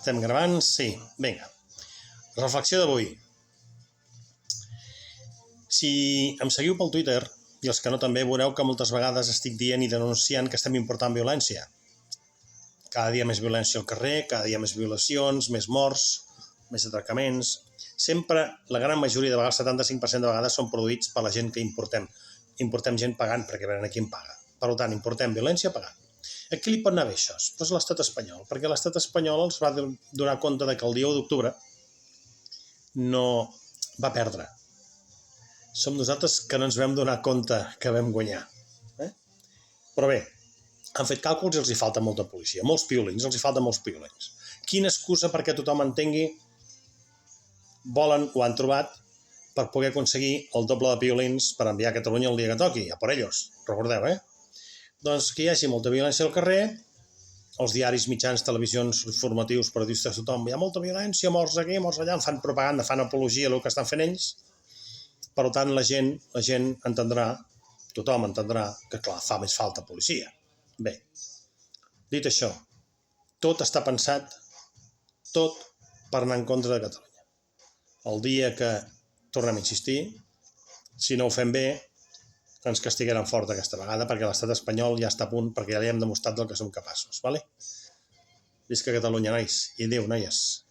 Estem gravant? Sí. Vinga. Reflexió d'avui. Si em seguiu pel Twitter, i els que no també, veureu que moltes vegades estic dient i denunciant que estem important violència. Cada dia més violència al carrer, cada dia més violacions, més morts, més atracaments. Sempre, la gran majoria de vegades, 75% de vegades, són produïts per la gent que importem. Importem gent pagant, perquè veurem a qui em paga. Per tant, importem violència pagant. A qui li pot anar bé això? Doncs l'estat espanyol, perquè l'estat espanyol ens va donar compte que el dia 1 d'octubre no va perdre. Som nosaltres que no ens vam donar compte que vam guanyar. Però bé, han fet càlculs i els hi falta molta policia. Molts piolins, els hi falta molts piolins. Quina excusa perquè tothom entengui volen o han trobat per poder aconseguir el doble de piolins per enviar a Catalunya el dia que toqui, a por ellos, recordeu, Doncs que hi hagi molta violència al carrer, els diaris, mitjans, televisions, informatius, periodistes, tothom, hi ha molta violència, morts aquí, morts allà, fan propaganda, fan apologia del que estan fent ells. Per tant, la gent entendrà, tothom entendrà que, clar, fa més falta policia. Bé, dit això, tot està pensat, tot per anar en contra de Catalunya. El dia que, tornem a insistir, si no ho fem bé, ens castiguaran fort aquesta vegada, perquè l'estat espanyol ja està a punt, perquè ja li hem demostrat del que som capaços. Visca Catalunya, nois, i adéu, noies.